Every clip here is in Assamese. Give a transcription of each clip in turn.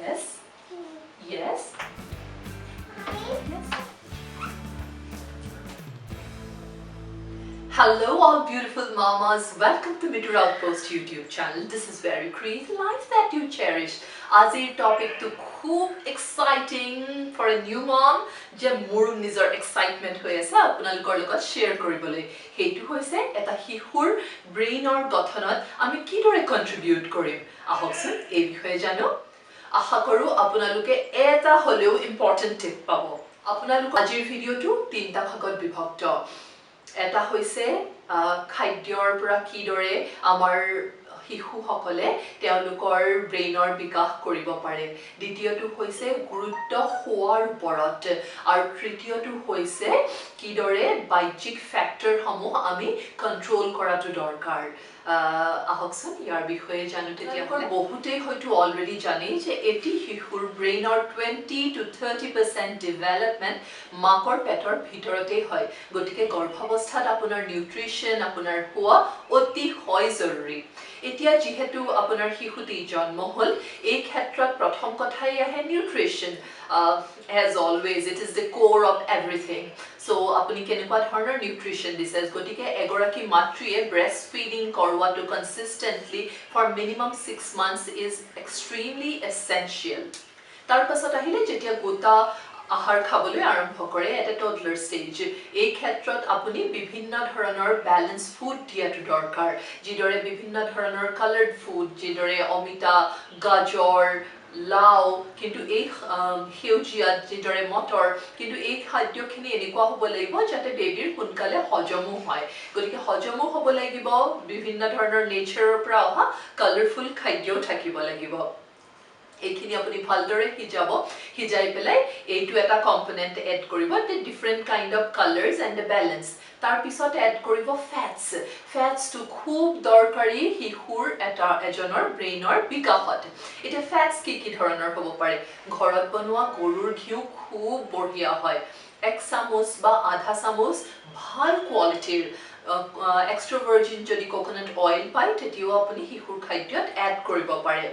Yes. Yes. Yes. Hello all beautiful mamas, welcome to Mitu Outpost YouTube channel. This is very create life that you cherish. Azir topic to खूब exciting for a new mom je moru nizor excitement hoye ase apnalokor logot share koribole heitu hoise eta hihur brain or gothonot ami kidore contribute korim ahokson ei bishoye jano আশা কৰো আপোনালোকে এটা হলেও ইম্পৰ্টেন্ট টিপ পাব আপোনালোক আজিৰ ভিডিওটো তিনটা ভাগত বিভক্ত এটা হৈছে খাদ্যৰ পৰা কিদৰে আমাৰ শিশুসকলে তেওঁলোকৰ ব্ৰেইনৰ বিকাশ কৰিব পাৰে দ্বিতীয়টো হৈছে গুৰুত্ব হোৱাৰ ওপৰত আৰু তৃতীয়টো হৈছে কিদৰে বাহ্যিক ফ্যাক্টৰসমূহ আমি কন্ট্ৰোল কৰাটো দৰকাৰ আহকচোন ইয়াৰ বিষয়ে জানো তেতিয়া বহুতেই হয়তো অলৰেডি জানে যে এটি শিশুৰ ব্ৰেইনৰ 20 to 30% ডেভেলপমেন্ট মাকৰ পেটৰ ভিতৰতে হয় গতিকে গৰ্ভাৱস্থাত আপোনাৰ নিউট্ৰিশন আপোনাৰ খোৱা অতি হয় জৰুৰী এতিয়া যেহেতু আপোনাৰ শিশুটি জন্ম হল এই ক্ষেত্ৰত প্ৰথম কথাই আহে নিউট্ৰিশন as always it is the core of everything so apuni kenekwa dhoroner nutrition dises gotike egoraki matriye breastfeeding korwatu consistently for minimum 6 months is extremely essential tar pasot ahile jetia gota আহাৰ খাবলৈ আৰম্ভ কৰে এটা টডলাৰ ষ্টেজ এই ক্ষেত্ৰত আপুনি বিভিন্ন ধৰণৰ ব্যালেন্স ফুড দিয়াটো দৰকাৰ যিদৰে বিভিন্ন ধৰণৰ কালাৰ্ড ফুড যিদৰে অমিতা গাজৰ লাউ কিন্তু এই হেউজিয়া যিদৰে মটৰ কিন্তু এই খাদ্যখিনি এনেকুৱা হ'ব লাগিব যাতে বেবিৰ সোনকালে হজমো হয় গতিকে হজমো হ'ব লাগিব বিভিন্ন ধৰণৰ নেচাৰৰ পৰা অহা কালাৰফুল খাদ্যও থাকিব লাগিব এইখিনি আপুনি ভালদৰে হিজাই পেলাই এইটো এটা কম্পোনেন্ট এড কৰিব তে different kind of colours and the balance তাৰ পিছত এড কৰিব ফ্যাটস টু খুব দৰকাৰী শিশুৰ এজনৰ ব্ৰেইনৰ বিকাশত এটা ফ্যাটস কি ধৰণৰ হ'ব পাৰে ঘৰত বনোৱা গৰুৰ ঘিউ খুব বঢ়িয়া হয় এক চামুচ বা আধা চামুচ ভাল কোৱালিটিৰ এক্সট্ৰা ভাৰ্জিন যদি কোকোনাট অইল পায় তেতিয়াও আপুনি শিশুৰ খাদ্যত এড কৰিব পাৰে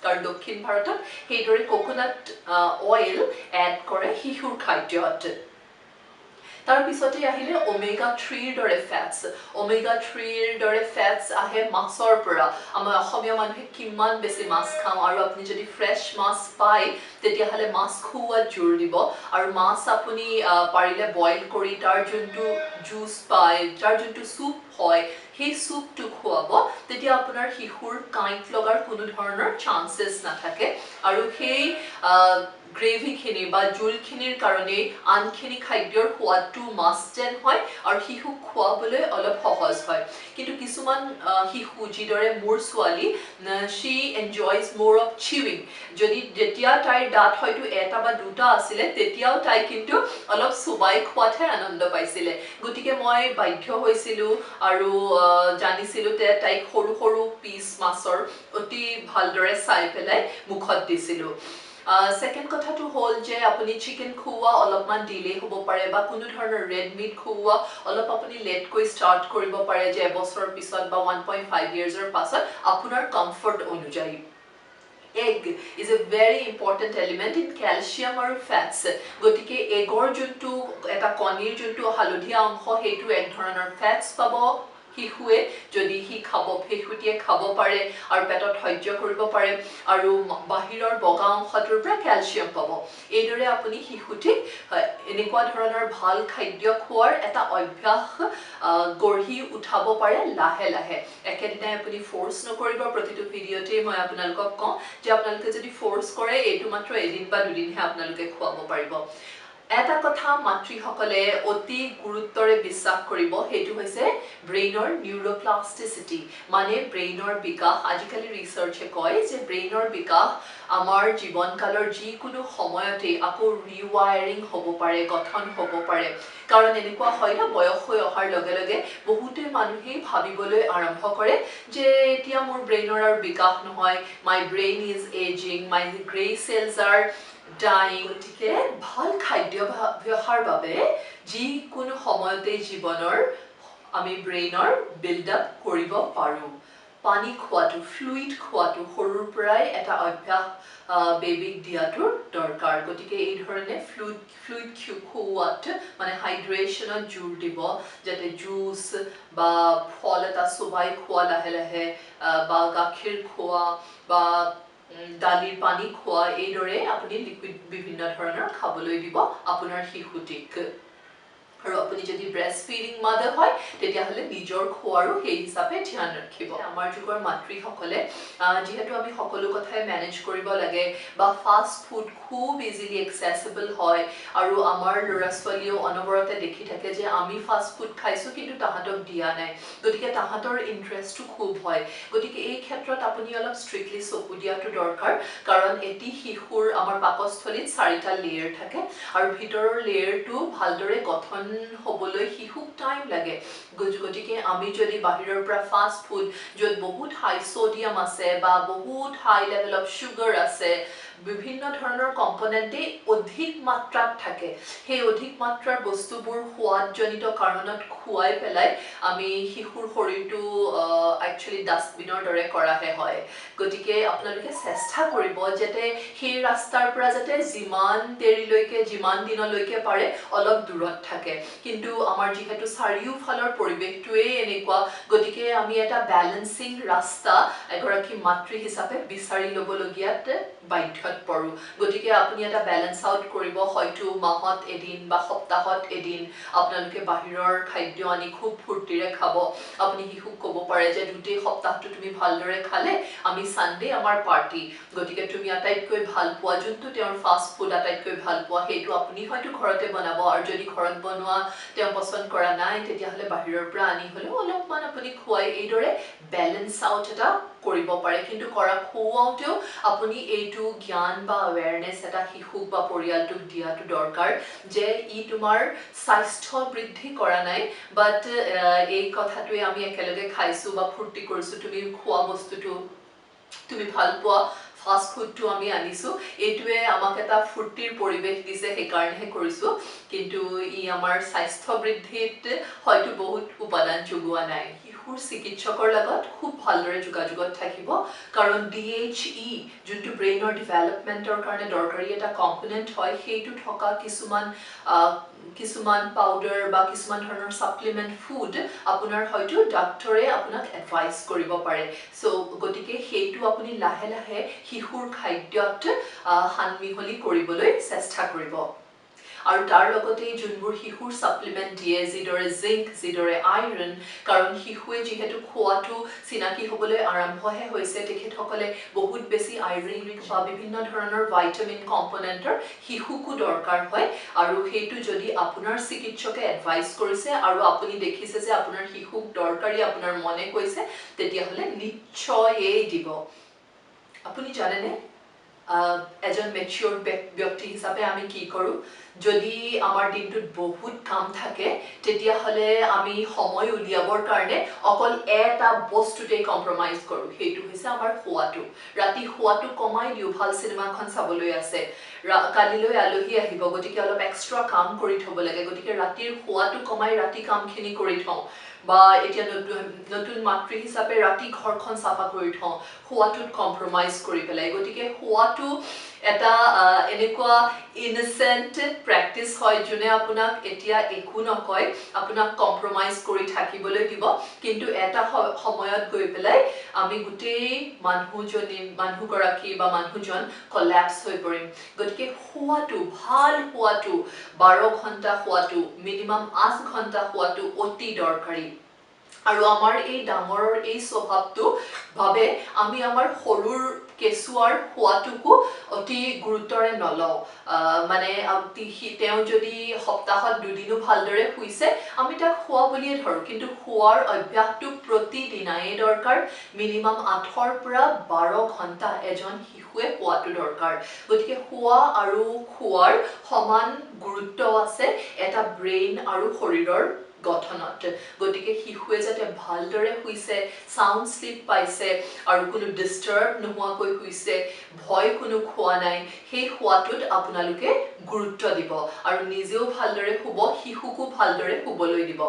কাৰণ দক্ষিণ ভাৰতত হেইদৰে কোকোনাট অইল এড কৰে শিশুৰ খাদ্যত তাৰ পিছতে আহিলে ওমেগা 3 ৰ দৰে ফ্যাটস ওমেগা 3 ৰ দৰে ফ্যাটস আহে মাছৰ পৰা আমাৰ অসমীয়া মানুহে কিমান বেছি মাছ খাওঁ আৰু আপুনি যদি ফ্ৰেশ মাছ পায় তেতিয়া হলে মাছ খুওৱা জোৰ দিব আৰু মাছ আপুনি পাৰিলে বইল কৰি তাৰ যোনটো জুস পায় তাৰ যোনটো সুপ হয় সেই সুপটো খুৱাব তেতিয়া আপোনাৰ শিশুৰ কাঁইট লগাৰ কোনো ধৰণৰ চান্সেস নাথাকে আৰু সেই গ্ৰেভি খিনি বা জুল খিনিৰ কাৰণে আনখিনি খাদ্যৰ সোৱাদটো মাস্টেন হয় আৰু শিশু খোৱাবলৈ অলপ সহজ হয় কিন্তু কিছুমান শিশু যিদৰে মোৰ ছোৱালী she enjoys more of chewing যদি যেতিয়া তাইৰ দাঁত হয়তো এটা বা দুটা আছিল তেতিয়াও তাই কিন্তু অলপ সুবাই খোৱাতে আনন্দ পাইছিল গতিকে মই বাধ্য হৈছিলো আৰু জানিছিলো তে তাই সৰু সৰু পিস মাছৰ অতি ভালদৰে চাই পেলাই মুখত দিছিলো সেকেন্ড কথাটো হল যে আপুনি চিকেন খুওৱা অলপমান ডিলে হ'ব পাৰে বা কোনো ধৰণৰ ৰেড মিট খুওৱা অলপ আপুনি লেট কৈ ষ্টাৰ্ট কৰিব পাৰে যে এবছৰৰ পিছত বা 1.5 ইয়াৰ্ছৰ পাছত আপোনাৰ কমফৰ্ট অনুযায়ী egg is a very important element in calcium or fats gotike egor juntu eta konir juntu halodhia অংশ হেতু এক ধৰণৰ fats পাব শিশুৱে যদি হি খাব ফেহুটিয়ে খাব পাৰে আৰু পেটত সহ্য কৰিব পাৰে আৰু বাহিৰৰ বগা অংশটোৰ পৰা ক্যালসিয়াম পাব এইদৰে আপুনি শিশুটিক এনেকুৱা ধৰণৰ ভাল খাদ্য খোৱাৰ এটা অভ্যাস গঢ়ি উঠাব পাৰে লাহে লাহে একেদিনাই আপুনি ফোৰ্স নকৰিব প্ৰতিটো ভিডিওতে মই আপোনালোকক কওঁ যে আপোনালোকে যদি ফোৰ্স কৰে এইটো মাত্ৰ এদিন বা দুদিনহে আপোনালোকে খুৱাব পাৰিব এটা কথা মাতৃসকলে অতি গুৰুত্বৰে বিশ্বাস কৰিব হেতু হৈছে ব্ৰেইনৰ নিউৰোপ্লাস্টিসিটি মানে ব্ৰেইনৰ বিকাশ আজিকালি ৰিসাৰ্চে কয় যে ব্ৰেইনৰ বিকাশ আমাৰ জীৱনকালৰ যিকোনো সময়তে আকৌ ৰিৱায়াৰিং হ'ব পাৰে গঠন হ'ব পাৰে কাৰণ এনেকুৱা হয় না বয়স হৈ অহাৰ লগে লগে বহুতে মানুহে ভাবিবলৈ আৰম্ভ কৰে যে এতিয়া মোৰ ব্ৰেইনৰ আৰু বিকাশ নহয় my brain is ageing my grey cells are dying গতিকে ভাল খাদ্য ব্যৱহাৰ বাবে যিকোনো সময়তে জীৱনৰ আমি ব্ৰেইনৰ বিল্ড আপ কৰিব পাৰো পানী খোৱাটো ফ্লুইড খোৱাটো সৰুৰ পৰাই এটা অভ্যাস বেবিক দিয়াটোৰ দৰকাৰ গতিকে এই ধৰণে ফ্লুইড খোৱাত মানে হাইড্ৰেশ্যনত জোৰ দিব যাতে জুচ বা ফল এটা চোবাই খোৱা লাহে লাহে বা গাখীৰ খোৱা বা দালিৰ পানী খোৱা এইদৰে আপুনি লিকুইড বিভিন্ন ধৰণৰ খাবলৈ দিব আপোনাৰ শিশুটিক আৰু আপুনি যদি ব্ৰেষ্ট ফিডিং মাদাৰ হয় তেতিয়াহ'লে নিজৰ খোৱাৰো সেই হিচাপে ধ্যান ৰাখিব আমাৰ যুগৰ মাতৃসকলে যিহেতু আমি সকলো কথাই মেনেজ কৰিব লাগে বা ফাষ্ট ফুড খুব ইজিলি এক্সেসিবল হয় আৰু আমাৰ ল'ৰা ছোৱালীও অনবৰতে দেখি থাকে যে আমি ফাষ্ট ফুড খাইছোঁ কিন্তু তাহাঁতক দিয়া নাই গতিকে তাহাঁতৰ ইণ্টাৰেষ্টটো খুব হয় গতিকে এই ক্ষেত্ৰত আপুনি অলপ ষ্ট্ৰিক্টলি চকু দিয়াটো দৰকাৰ কাৰণ এটি শিশুৰ আমাৰ পাকস্থলীত 4টা লেয়াৰ থাকে আৰু ভিতৰৰ লেয়াৰটো ভালদৰে গঠন হ'বলৈ শিশুক টাইম লাগে গতিকে আমি যদি বাহিৰৰ পৰা ফাষ্ট ফুড য'ত বহুত হাই সোডিয়াম আছে বা বহুত হাই লেভেল অফ সুগাৰ আছে বিভিন্ন ধৰণৰ কম্পোনেণ্টে অধিক মাত্ৰাত থাকে সেই অধিক মাত্ৰাৰ বস্তুবোৰ সোৱাদজনিত কাৰণত খুৱাই পেলাই আমি শিশুৰ শৰীৰটো একচুৱেলি ডাষ্টবিনৰ দৰে কৰাহে হয় গতিকে আপোনালোকে চেষ্টা কৰিব যাতে সেই ৰাস্তাৰ পৰা যাতে যিমান দেৰিলৈকে যিমান দিনলৈকে পাৰে অলপ দূৰত থাকে কিন্তু আমাৰ যিহেতু চাৰিওফালৰ পৰিৱেশটোৱে এনেকুৱা গতিকে আমি এটা বেলেন্সিং ৰাস্তা এগৰাকী মাতৃ হিচাপে বিচাৰি ল'বলগীয়াত বাধ্যত পৰোঁ গতিকে আপুনি এটা বেলেন্স আউট কৰিব হয়তো মাহত এদিন বা সপ্তাহত এদিন আপোনালোকে বাহিৰৰ খাদ্য আনি খুব ফূৰ্তিৰে খাব আপুনি শিশুক ক'ব পাৰে যে গোটেই সপ্তাহটো তুমি ভালদৰে খালে আমি সানডে আমাৰ পাৰ্টি গতিকে তুমি আটাইতকৈ ভাল পোৱা যোনটো তেওঁৰ ফাষ্ট ফুড আটাইতকৈ ভাল পোৱা সেইটো আপুনি হয়তো ঘৰতে বনাব আৰু যদি ঘৰত বনোৱা তেওঁ পছন্দ কৰা নাই তেতিয়াহ'লে বাহিৰৰ পৰা আনি হ'লেও অলপমান আপুনি খুৱাই এইদৰে বেলেন্স আউট এটা কৰিব পাৰে কিন্তু খুৱাওঁতেও আপুনি এইটো জ্ঞান বা আৱেৰনেছ এটা শিশুক বা পৰিয়ালটোক দিয়াটো দৰকাৰ যে ই তোমাৰ স্বাস্থ্য বৃদ্ধি কৰা নাই বাট এই কথাটোৱে আমি একেলগে খাইছোঁ বা ফূৰ্তি কৰিছোঁ তুমি খোৱা বস্তুটো তুমি ভাল পোৱা ফাষ্ট ফুডটো আমি আনিছোঁ এইটোৱে আমাক এটা ফূৰ্তিৰ পৰিৱেশ দিছে সেইকাৰণেহে কৰিছোঁ কিন্তু ই আমাৰ স্বাস্থ্য বৃদ্ধিত হয়তো বহুত উপাদান যোগোৱা নাই শিশুৰ চিকিৎসকৰ লগত খুব ভালদৰে যোগাযোগত থাকিব কাৰণ DHE যোনটো ব্ৰেইনৰ ডেভেলপমেণ্টৰ কাৰণে দৰকাৰী এটা কম্পোনেণ্ট হয় সেইটো থকা কিছুমান পাউডাৰ বা কিছুমান ধৰণৰ সাপ্লিমেণ্ট ফুড আপোনাৰ হয়তো ডাক্তৰে আপোনাক এডভাইচ কৰিব পাৰে সো গতিকে সেইটো আপুনি লাহে লাহে শিশুৰ খাদ্যত সানমিহলি কৰিবলৈ চেষ্টা কৰিব আৰু তাৰ লগতে যোনবোৰ শিশুৰ সাপ্লিমেণ্ট দিয়ে যিদৰে জিংক যিদৰে আইৰণ কাৰণ শিশুৱে যিহেতু খোৱাটো চিনাকি হ'বলৈ আৰম্ভহে হৈছে তেখেতসকলে বহুত বেছি আইৰণ বা বিভিন্ন ধৰণৰ ভাইটামিন কম্পোনেণ্টৰ শিশুকো দৰকাৰ হয় আৰু সেইটো যদি আপোনাৰ চিকিৎসকে এডভাইচ কৰিছে আৰু আপুনি দেখিছে যে আপোনাৰ শিশুক দৰকাৰী আপোনাৰ মনে কৈছে তেতিয়াহ'লে নিশ্চয়েই দিব আপুনি জানেনে এজন মেচিউৰ ব্যক্তি হিচাপে আমি কি কৰোঁ যদি আমাৰ দিনটোত বহুত কাম থাকে তেতিয়াহ'লে আমি সময় উলিয়াবৰ কাৰণে অকল এটা বস্তুতেই কম্প্ৰমাইজ কৰোঁ সেইটো হৈছে আমাৰ খোৱাটো ৰাতি খোৱাটো কমাই দিওঁ ভাল চিনেমাখন চাবলৈ আছে কালিলৈ আলহী আহিব গতিকে অলপ এক্সট্ৰা কাম কৰি থ'ব লাগে গতিকে ৰাতিৰ খোৱাটো কমাই ৰাতি কামখিনি কৰি থওঁ বা এতিয়া নতুন মাতৃ হিচাপে ৰাতি ঘৰখন চাফা কৰি থওঁ খোৱাটোত কম্প্ৰমাইজ কৰি পেলাই গতিকে খোৱাটো এটা এনেকুৱা ইনচেণ্ট প্ৰেক্টিছ হয় যোনে আপোনাক এতিয়া একো নকয় আপোনাক কম্প্ৰমাইজ কৰি থাকিবলৈ দিব কিন্তু এটা সময়ত গৈ পেলাই আমি গোটেই মানুহগৰাকী বা মানুহজন কলেপছ হৈ পৰিম গতিকে খোৱাটো ভাল খোৱাটো 12 ঘণ্টা খোৱাটো মিনিমাম 8 ঘণ্টা খোৱাটো অতি দৰকাৰী আৰু আমাৰ এই ডাঙৰৰ এই স্বভাৱটো ভাবে আমি আমাৰ সৰুৰ কেঁচুৱাৰ খোৱাটোকো অতি গুৰুত্বৰে নলওঁ মানে তেওঁ যদি সপ্তাহত দুদিনো ভালদৰে শুইছে আমি তাক খোৱা বুলিয়ে ধৰোঁ কিন্তু খোৱাৰ অভ্যাসটো প্ৰতিদিনাই দৰকাৰ মিনিমাম 8ৰ পৰা 12 ঘণ্টা এজন শিশুৱে খোৱাটো দৰকাৰ গতিকে খোৱা আৰু খোৱাৰ সমান গুৰুত্ব আছে এটা ব্ৰেইন আৰু শৰীৰৰ গঠনত গতিকে শিশুৱে যাতে ভালদৰে শুইছে সাউন্ড স্লিপ পাইছে আৰু কোনো ডিস্টাৰ্ব নোহোৱাকৈ শুইছে ভয় কোনো খোৱা নাই সেই শুৱাটোত আপোনালোকে গুৰুত্ব দিব আৰু নিজেও ভালদৰে শুব শিশুকো ভালদৰে শুবলৈ দিব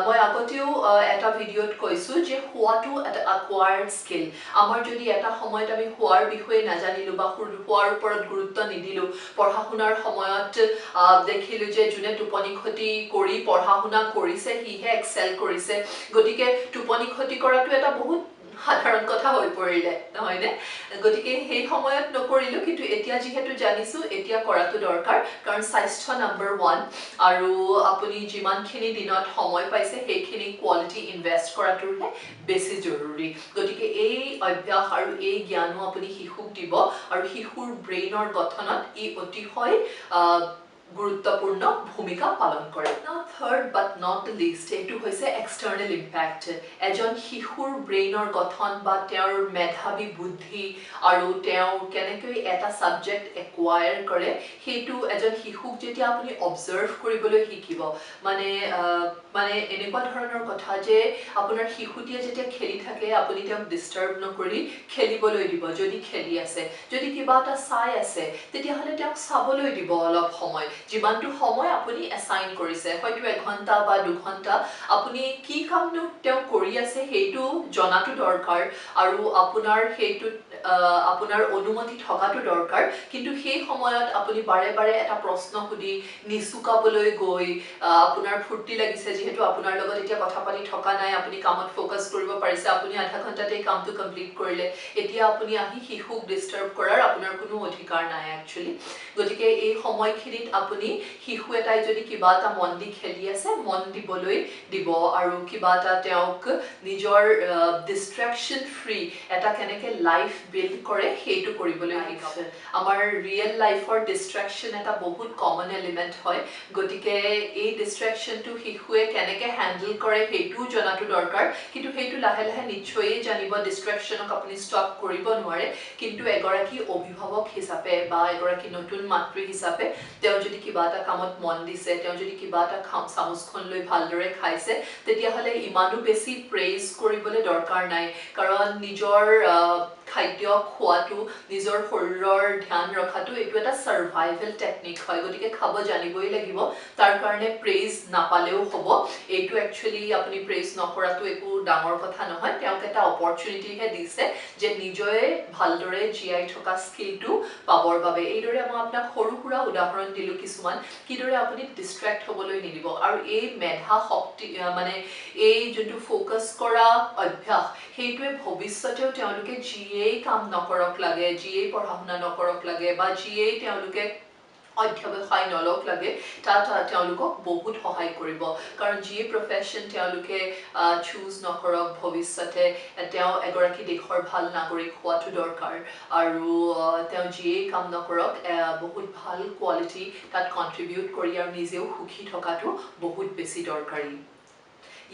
মই আগতেও এটা ভিডিঅ'ত কৈছো যে শুৱাটো এটা acquired skill আমাৰ যদি এটা সময়ত আমি শুৱাৰ বিষয়ে নাজানিলো বা শুৱাৰ ওপৰত গুৰুত্ব নিদিলো পঢ়া শুনাৰ সময়ত দেখিলো যে যোনে টোপনি ক্ষতি কৰি পঢ়া শুনা কৰিছে হিহে এক্সেল কৰিছে গতিকে টোপনি ক্ষতি কৰাটো এটা বহুত সাধাৰণ কথা হৈ পৰিলে নহয় নে গতিকে সেই সময়ত নকৰিলো কিন্তু এতিয়া যেহেতু জানিছো এতিয়া কৰাটো দৰকাৰ কাৰণ স্বাস্থ্য নাম্বাৰ 1 আৰু আপুনি যিমানখিনি দিনত সময় পাইছে সেইখিনি কোৱালিটি ইনভেষ্ট কৰাটোহে বেছি জৰুৰী গতিকে এই অভ্যাস আৰু এই জ্ঞানো আপুনি শিশুক দিব আৰু শিশুৰ ব্ৰেইনৰ গঠনত ই অতিশয় গুৰুত্বপূৰ্ণ ভূমিকা পালন কৰে third but not the least এইটো হৈছে এক্সটাৰ্নেল ইম্পেক্ট এজন শিশুৰ ব্ৰেইনৰ গঠন বা তেওঁৰ মেধাৱী বুদ্ধি আৰু তেওঁ কেনেকৈ এটা সাবজেক্ট একুৱায়াৰ কৰে সেইটো এজন শিশুক যেতিয়া আপুনি অবজাৰ্ভ কৰিবলৈ শিকিব মানে এনেকুৱা ধৰণৰ কথা যে আপোনাৰ শিশুটিয়ে যেতিয়া খেলি থাকে আপুনি তেওঁক ডিস্টাৰ্ব নকৰি খেলিবলৈ দিব যদি খেলি আছে যদি কিবা এটা চাই আছে তেতিয়াহ'লে তেওঁক চাবলৈ দিব অলপ সময় যিমানটো সময় আপুনি এছাইন কৰিছে হয়তো 1 ঘণ্টা বা 2 ঘণ্টা আপুনি কি কামনো তেওঁ কৰি আছে সেইটো জনাটো দৰকাৰ আৰু আপোনাৰ সেইটো আপোনাৰ অনুমতি থকাটো দৰকাৰ কিন্তু সেই সময়ত আপুনি বাৰে বাৰে এটা প্ৰশ্ন সুধি নিচুকাবলৈ গৈ আপোনাৰ ফুৰ্তি লাগিছে যেহেতু আপোনাৰ লগত এতিয়া কথা পাতি থকা নাই আপুনি কামত ফোকাস কৰিব পাৰিছে আপুনি আধা ঘণ্টাতে কামটো কমপ্লিট কৰিলে এতিয়া আপুনি আহি শিশুক ডিস্টাৰ্ব কৰাৰ আপোনাৰ কোনো অধিকাৰ নাই একচুয়ালি গতিকে এই সময়খিনিত আপুনি শিশু এটাই যদি কিবা এটা মন দি খেলি আছে মন দিবলৈ দিব আৰু কিবা এটা তেওঁক নিজৰ ডিস্ট্ৰাকশন ফ্ৰী এটা কেনেকৈ লাইফ বিল্ড কৰে সেইটো কৰিবলৈ শিকাব আমাৰ ৰিয়েল লাইফৰ ডিস্ট্ৰাকশন এটা বহুত কমন এলিমেন্ট হয় গতিকে এই ডিস্ট্ৰাকশনটো শিশুৱে কেনেকৈ হ্যান্ডল কৰে সেইটো জনাটো দৰকাৰ কিন্তু সেইটো লাহে লাহে নিশ্চয়ই জানিব ডিস্ট্ৰাকশনক আপুনি ষ্টপ কৰিব নোৱাৰে কিন্তু এগৰাকী অভিভাৱক হিচাপে বা এগৰাকী নতুন মাতৃ হিচাপে তেওঁ যদি কিবা এটা কামত মন দিছে তেওঁ যদি কিবা এটা চামুচখন লৈ ভালদৰে খাইছে তেতিয়াহ'লে ইমানো বেছি প্ৰেইজ কৰিবলৈ দৰকাৰ নাই কাৰণ নিজৰ খাদ্য খোৱাটো নিজৰ শৰীৰৰ ধ্যান ৰখাটো এইটো এটা সাৰ্ভাইভেল টেকনিক হয় গতিকে খাব জানিবই লাগিব তাৰ কাৰণে প্ৰেইজ নাপালেও হ'ব এইটো একচুয়ালি আপুনি প্ৰেইজ নকৰাটো একো ডাঙৰ কথা নহয় তেওঁক এটা অপৰচুনিটিহে দিছে যে নিজে ভালদৰে জিআই থকা স্কিলটো পাবৰ বাবে এইদৰে মই আপোনাক সৰু সুৰা উদাহৰণ দিলো কিছুমান কিদৰে আপুনি ডিস্ট্ৰাক্ট হ'বলৈ নিদিব আৰু এই মেধা শক্তি মানে এই যোনটো ফোকাস কৰা অভ্যাস সেইটোৱে ভৱিষ্যতেও তেওঁলোকে জিএই কাম নকৰক লাগে জিএই পঢ়া শুনা নকৰক লাগে বা জিএই তেওঁলোকে অধ্যৱসায় নলক লাগে তাত তেওঁলোকক বহুত সহায় কৰিব কাৰণ জিএ প্ৰফেশন তেওঁলোকে চুজ নকৰক ভৱিষ্যতে তেওঁ এগৰাকী দেশৰ ভাল নাগৰিক হোৱাটো দৰকাৰ আৰু তেওঁ জিএ কাম নকৰক বহুত ভাল কোৱালিটি তাত কন্ট্ৰিবিউট কৰি আৰু নিজেও সুখী থকাটো বহুত বেছি দৰকাৰী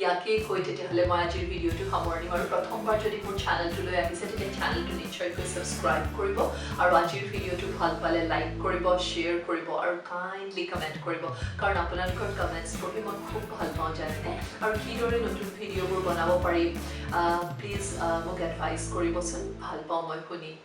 ইয়াকে কৈ তেতিয়াহ'লে মই আজিৰ ভিডিঅ'টো সামৰণি মাৰো প্ৰথমবাৰ যদি মোৰ চেনেলটোলৈ আহিছে তেতিয়া চেনেলটো নিশ্চয়কৈ সাবস্ক্ৰাইব কৰিব আৰু আজিৰ ভিডিঅ'টো ভাল পালে লাইক কৰিব শ্বেয়াৰ কৰিব আৰু কাইণ্ডলি কমেণ্ট কৰিব কাৰণ আপোনালোকৰ কমেণ্টছ পঢ়ি মই খুব ভাল পাওঁ জানেনে আৰু কিদৰে নতুন ভিডিঅ'বোৰ বনাব পাৰিম প্লিজ মোক এডভাইচ কৰিবচোন ভাল পাওঁ মই শুনি